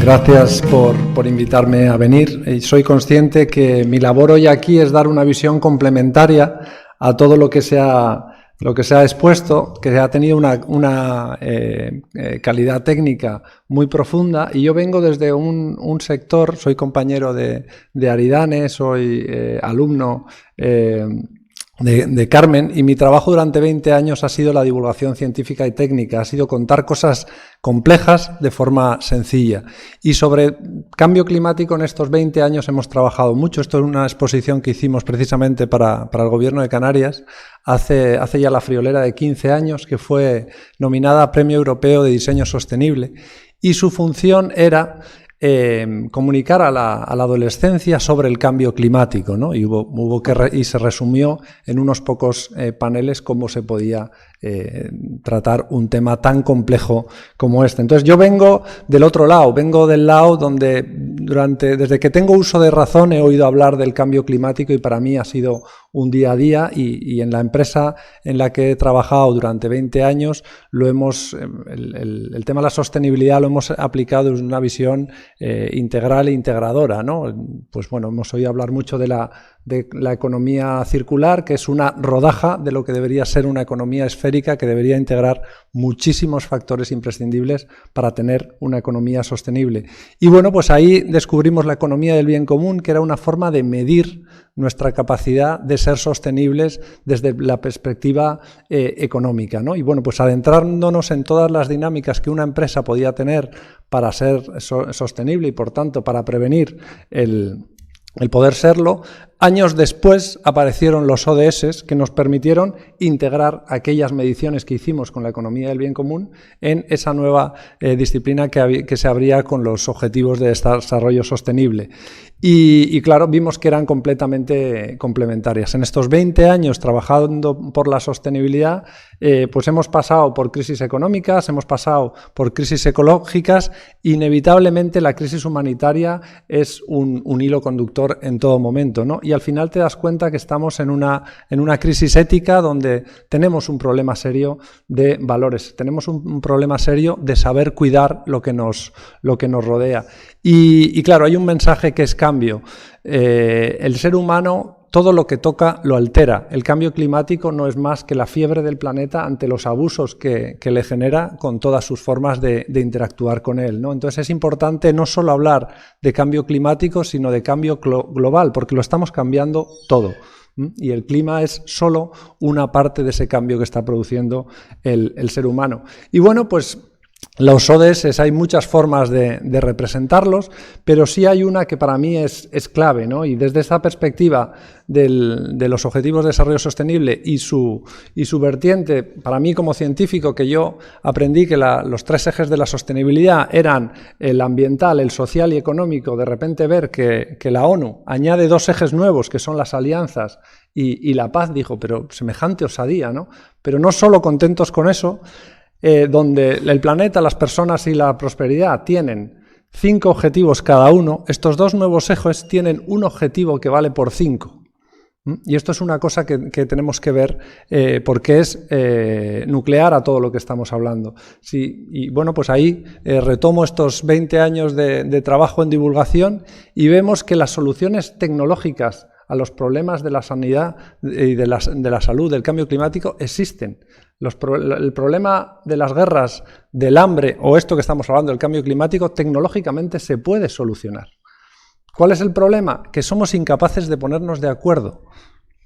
Gracias por invitarme a venir. Soy consciente que mi labor hoy aquí es dar una visión complementaria a todo lo que se ha expuesto, que ha tenido una calidad técnica muy profunda, y yo vengo desde un sector, soy compañero de Aridane, soy alumno de Carmen, y mi trabajo durante 20 años ha sido la divulgación científica y técnica, ha sido contar cosas complejas de forma sencilla. Y sobre cambio climático en estos 20 años hemos trabajado mucho. Esto es una exposición que hicimos precisamente para el Gobierno de Canarias hace ya la friolera de 15 años, que fue nominada a Premio Europeo de Diseño Sostenible, y su función era comunicar a la adolescencia sobre el cambio climático, ¿no? Y se resumió en unos pocos paneles cómo se podía tratar un tema tan complejo como este. Entonces yo vengo del otro lado, vengo del lado donde desde que tengo uso de razón he oído hablar del cambio climático, y para mí ha sido un día a día, y en la empresa en la que he trabajado durante 20 años el tema de la sostenibilidad lo hemos aplicado desde una visión integral e integradora, ¿no? Pues bueno, hemos oído hablar mucho de la economía circular, que es una rodaja de lo que debería ser una economía esférica, que debería integrar muchísimos factores imprescindibles para tener una economía sostenible. Y bueno, pues ahí descubrimos la economía del bien común, que era una forma de medir nuestra capacidad de ser sostenibles desde la perspectiva económica, ¿no? Y bueno, pues adentrándonos en todas las dinámicas que una empresa podía tener para ser sostenible y, por tanto, para prevenir el poder serlo. Años después aparecieron los ODS, que nos permitieron integrar aquellas mediciones que hicimos con la economía del bien común en esa nueva disciplina que se abría con los objetivos de desarrollo sostenible. Y claro, vimos que eran completamente complementarias. En estos 20 años trabajando por la sostenibilidad, pues hemos pasado por crisis económicas, hemos pasado por crisis ecológicas. Inevitablemente la crisis humanitaria es un hilo conductor en todo momento, ¿no? Y al final te das cuenta que estamos en una crisis ética donde tenemos un problema serio de valores, tenemos un problema serio de saber cuidar lo que nos rodea. Y claro, hay un mensaje que es cambio. El ser humano, todo lo que toca lo altera. El cambio climático no es más que la fiebre del planeta ante los abusos que le genera con todas sus formas de interactuar con él, ¿no? Entonces es importante no solo hablar de cambio climático, sino de cambio global, porque lo estamos cambiando todo. Y el clima es solo una parte de ese cambio que está produciendo el ser humano. Y bueno, pues los ODS, hay muchas formas de representarlos, pero sí hay una que para mí es clave, ¿no? Y desde esa perspectiva de los Objetivos de Desarrollo Sostenible y su vertiente, para mí como científico, que yo aprendí que los 3 ejes de la sostenibilidad eran el ambiental, el social y económico. De repente ver que la ONU añade 2 ejes nuevos, que son las alianzas y la paz, dijo, pero semejante osadía, ¿no? Pero no solo contentos con eso, donde el planeta, las personas y la prosperidad tienen 5 objetivos cada uno, estos 2 nuevos ejes tienen un objetivo que vale por 5. Y esto es una cosa que tenemos que ver porque es nuclear a todo lo que estamos hablando. Sí, y bueno, pues ahí retomo estos 20 años de trabajo en divulgación, y vemos que las soluciones tecnológicas a los problemas de la sanidad y de la salud, del cambio climático, existen. El problema de las guerras, del hambre, o esto que estamos hablando del cambio climático, tecnológicamente se puede solucionar. ¿Cuál es el problema? Que somos incapaces de ponernos de acuerdo.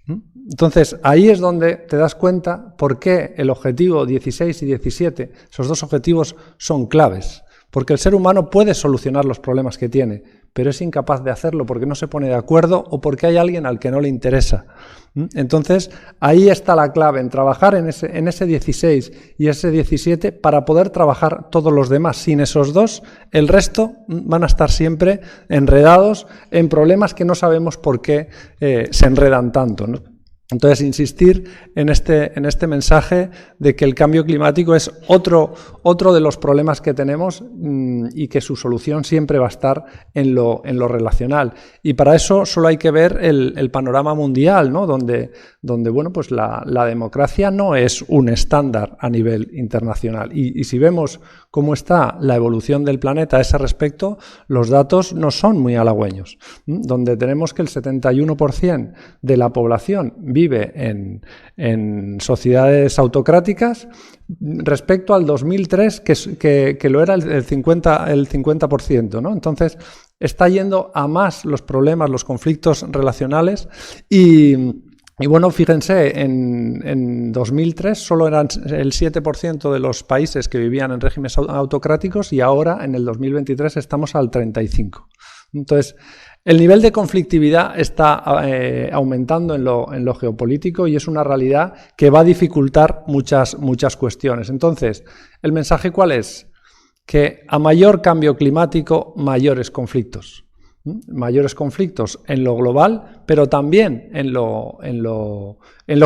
Entonces, ahí es donde te das cuenta por qué el objetivo 16 y 17, esos 2 objetivos, son claves. Porque el ser humano puede solucionar los problemas que tiene, pero es incapaz de hacerlo porque no se pone de acuerdo o porque hay alguien al que no le interesa. Entonces, ahí está la clave, en trabajar en ese 16 y ese 17 para poder trabajar todos los demás. Sin esos 2, el resto van a estar siempre enredados en problemas que no sabemos por qué se enredan tanto, ¿no? Entonces, insistir en este mensaje de que el cambio climático es otro de los problemas que tenemos y que su solución siempre va a estar en lo relacional. Y para eso solo hay que ver el panorama mundial, ¿no? Donde bueno, pues la democracia no es un estándar a nivel internacional. Y si vemos cómo está la evolución del planeta a ese respecto, los datos no son muy halagüeños. Donde tenemos que el 71% de la población vive en sociedades autocráticas respecto al 2003, que lo era el 50%, ¿no? Entonces, está yendo a más los problemas, los conflictos relacionales y bueno, fíjense, en 2003 solo eran el 7% de los países que vivían en regímenes autocráticos y ahora, en el 2023, estamos al 35%. Entonces, el nivel de conflictividad está aumentando en lo geopolítico y es una realidad que va a dificultar muchas cuestiones. Entonces, ¿el mensaje cuál es? Que a mayor cambio climático, mayores conflictos. Mayores conflictos en lo global, pero también en lo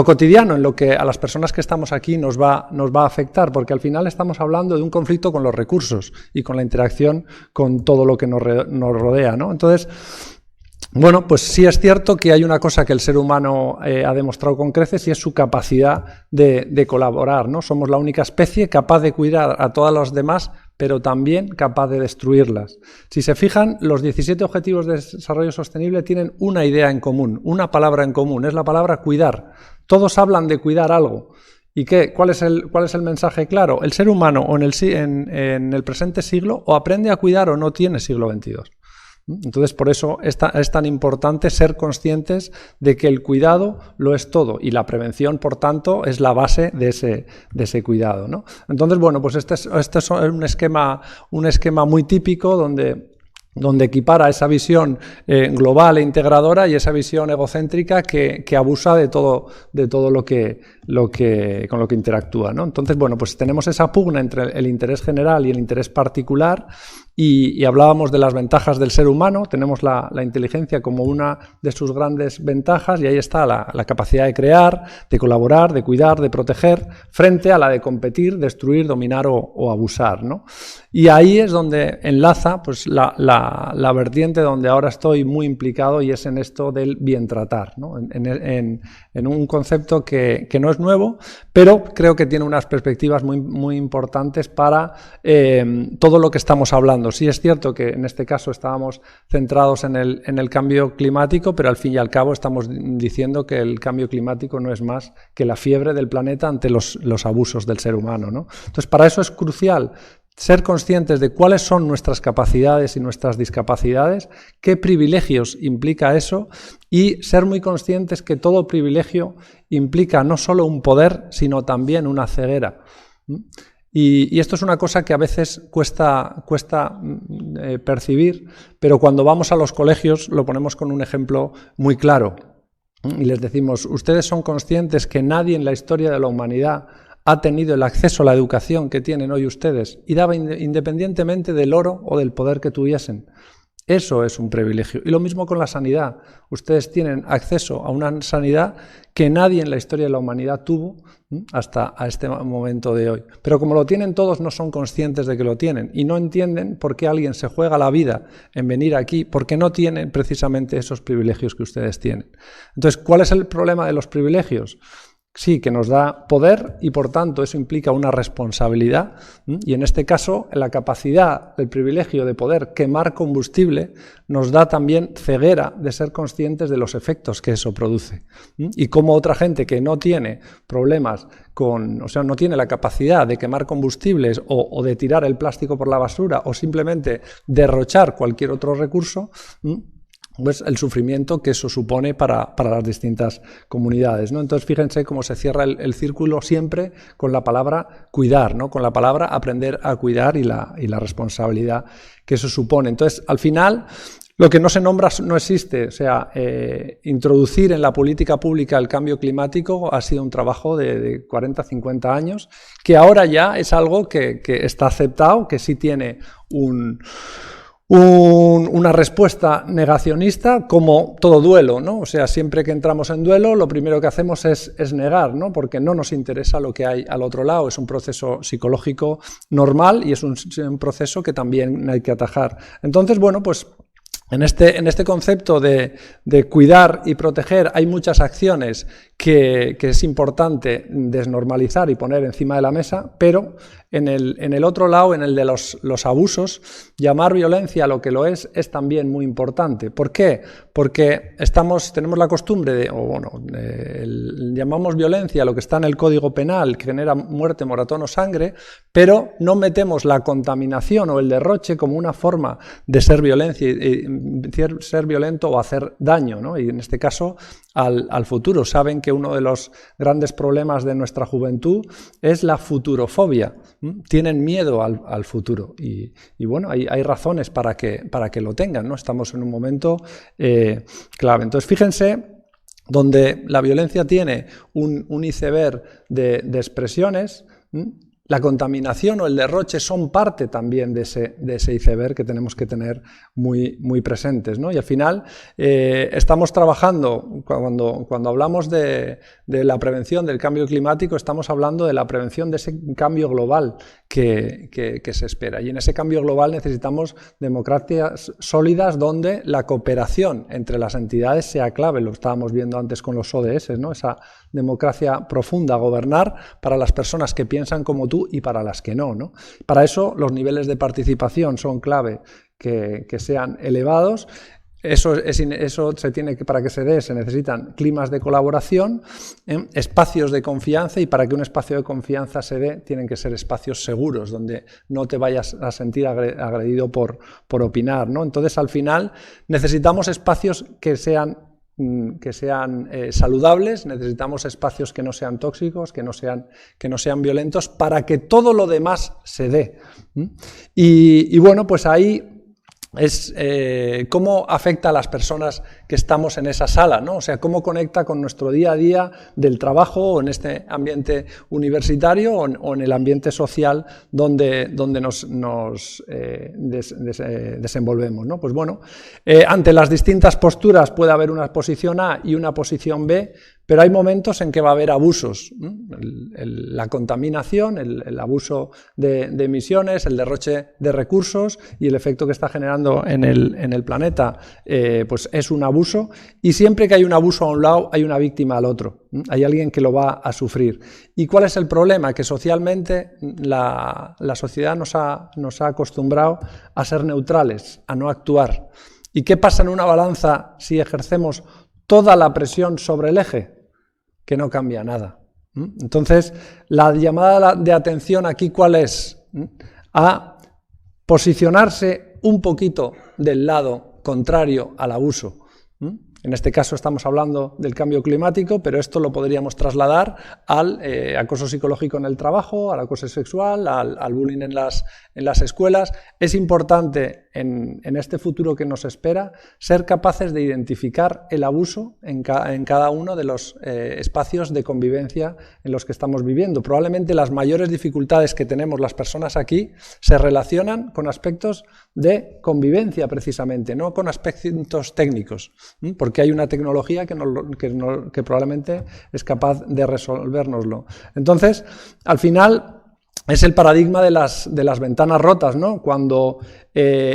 cotidiano, en lo que a las personas que estamos aquí nos va a afectar, porque al final estamos hablando de un conflicto con los recursos y con la interacción con todo lo que nos rodea, ¿no? Entonces, bueno, pues sí es cierto que hay una cosa que el ser humano ha demostrado con creces y es su capacidad de colaborar, ¿no? Somos la única especie capaz de cuidar a todas las demás, pero también capaz de destruirlas. Si se fijan, los 17 Objetivos de Desarrollo Sostenible tienen una idea en común, una palabra en común, es la palabra cuidar. Todos hablan de cuidar algo. ¿Y qué? ¿Cuál es el mensaje claro? El ser humano en el presente siglo o aprende a cuidar o no tiene siglo XXII. Entonces, por eso es tan importante ser conscientes de que el cuidado lo es todo y la prevención, por tanto, es la base de ese cuidado, ¿no? Entonces, bueno, pues este es un esquema muy típico donde equipara esa visión global e integradora y esa visión egocéntrica que abusa de todo con lo que interactúa, ¿no? Entonces, bueno, pues tenemos esa pugna entre el interés general y el interés particular. Y hablábamos de las ventajas del ser humano, tenemos la inteligencia como una de sus grandes ventajas y ahí está la capacidad de crear, de colaborar, de cuidar, de proteger, frente a la de competir, destruir, dominar o abusar, ¿no? Y ahí es donde enlaza pues, la vertiente donde ahora estoy muy implicado y es en esto del bien tratar, ¿no? En un concepto que no es nuevo, pero creo que tiene unas perspectivas muy importantes para todo lo que estamos hablando. Sí es cierto que en este caso estábamos centrados en el cambio climático, pero al fin y al cabo estamos diciendo que el cambio climático no es más que la fiebre del planeta ante los abusos del ser humano, ¿no? Entonces, para eso es crucial ser conscientes de cuáles son nuestras capacidades y nuestras discapacidades, qué privilegios implica eso y ser muy conscientes que todo privilegio implica no solo un poder, sino también una ceguera. Y esto es una cosa que a veces cuesta percibir, pero cuando vamos a los colegios lo ponemos con un ejemplo muy claro. Y les decimos, ustedes son conscientes que nadie en la historia de la humanidad ha tenido el acceso a la educación que tienen hoy ustedes y daba independientemente del oro o del poder que tuviesen. Eso es un privilegio. Y lo mismo con la sanidad. Ustedes tienen acceso a una sanidad que nadie en la historia de la humanidad tuvo hasta a este momento de hoy. Pero como lo tienen todos, no son conscientes de que lo tienen y no entienden por qué alguien se juega la vida en venir aquí, porque no tienen precisamente esos privilegios que ustedes tienen. Entonces, ¿cuál es el problema de los privilegios? Sí, que nos da poder y por tanto eso implica una responsabilidad y en este caso la capacidad del privilegio de poder quemar combustible nos da también ceguera de ser conscientes de los efectos que eso produce y cómo otra gente que no tiene problemas no tiene la capacidad de quemar combustibles o de tirar el plástico por la basura o simplemente derrochar cualquier otro recurso, pues el sufrimiento que eso supone para las distintas comunidades, ¿no? Entonces, fíjense cómo se cierra el círculo siempre con la palabra cuidar, ¿no? Con la palabra aprender a cuidar y la responsabilidad que eso supone. Entonces, al final, lo que no se nombra no existe. O sea, introducir en la política pública el cambio climático ha sido un trabajo de 40, 50 años, que ahora ya es algo que está aceptado, que sí tiene una respuesta negacionista como todo duelo, ¿no? O sea, siempre que entramos en duelo, lo primero que hacemos es negar, ¿no? Porque no nos interesa lo que hay al otro lado. Es un proceso psicológico normal y es un proceso que también hay que atajar. Entonces, bueno, pues en este concepto de cuidar y proteger hay muchas acciones que es importante desnormalizar y poner encima de la mesa, pero en el otro lado, en el de los abusos, llamar violencia a lo que lo es también muy importante. ¿Por qué? Porque tenemos la costumbre llamamos violencia a lo que está en el Código Penal, que genera muerte, moratón o sangre, pero no metemos la contaminación o el derroche como una forma de ser violencia, ser violento o hacer daño, ¿no? Y en este caso al futuro. Saben que uno de los grandes problemas de nuestra juventud es la futurofobia. Tienen miedo al futuro y bueno, hay razones para que lo tengan, ¿no? Estamos en un momento clave. Entonces, fíjense donde la violencia tiene un iceberg de expresiones. La contaminación o el derroche son parte también de ese iceberg que tenemos que tener muy, muy presentes, ¿no? Y al final estamos trabajando, cuando hablamos de la prevención del cambio climático, estamos hablando de la prevención de ese cambio global que se espera. Y en ese cambio global necesitamos democracias sólidas donde la cooperación entre las entidades sea clave. Lo estábamos viendo antes con los ODS, ¿no? Esa democracia profunda, gobernar para las personas que piensan como tú y para las que no, ¿no? Para eso los niveles de participación son clave, que sean elevados. Eso se tiene que, para que se dé, se necesitan climas de colaboración, espacios de confianza, y para que un espacio de confianza se dé, tienen que ser espacios seguros, donde no te vayas a sentir agredido por opinar, ¿no? Entonces, al final, necesitamos espacios que sean saludables, necesitamos espacios que no sean tóxicos, que no sean violentos, para que todo lo demás se dé. Y bueno, pues ahí es cómo afecta a las personas que estamos en esa sala, ¿no? O sea, cómo conecta con nuestro día a día del trabajo, o en este ambiente universitario, o en el ambiente social donde nos desenvolvemos, ¿no? Pues bueno, ante las distintas posturas puede haber una posición A y una posición B, pero hay momentos en que va a haber abusos, la contaminación, el abuso de emisiones, el derroche de recursos y el efecto que está generando en el planeta, pues es un abuso, y siempre que hay un abuso a un lado hay una víctima al otro, hay alguien que lo va a sufrir. ¿Y cuál es el problema? Que socialmente la sociedad nos ha acostumbrado a ser neutrales, a no actuar. ¿Y qué pasa en una balanza si ejercemos toda la presión sobre el eje? Que no cambia nada. Entonces, la llamada de atención aquí, ¿cuál es? A posicionarse un poquito del lado contrario al abuso. En este caso estamos hablando del cambio climático, pero esto lo podríamos trasladar al acoso psicológico en el trabajo, al acoso sexual, al bullying en las escuelas. Es importante en este futuro que nos espera ser capaces de identificar el abuso en cada uno de los espacios de convivencia en los que estamos viviendo. Probablemente las mayores dificultades que tenemos las personas aquí se relacionan con aspectos de convivencia precisamente, no con aspectos técnicos, porque hay una tecnología que probablemente es capaz de resolvérnoslo. Entonces, al final, es el paradigma de las ventanas rotas, ¿no? Cuando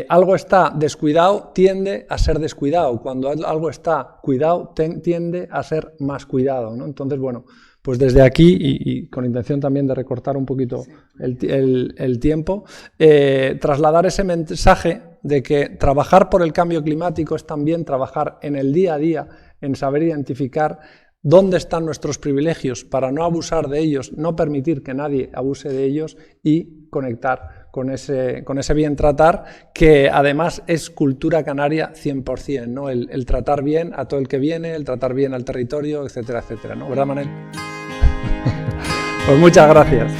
algo está descuidado, tiende a ser descuidado. Cuando algo está cuidado, tiende a ser más cuidado, ¿no? Entonces, bueno, pues desde aquí, y con intención también de recortar un poquito el tiempo, trasladar ese mensaje de que trabajar por el cambio climático es también trabajar en el día a día, en saber identificar dónde están nuestros privilegios para no abusar de ellos, no permitir que nadie abuse de ellos y conectar con ese bien tratar, que además es cultura canaria 100%, ¿no? El tratar bien a todo el que viene, el tratar bien al territorio, etcétera, etcétera, ¿no? ¿Verdad, Manel? Pues muchas gracias.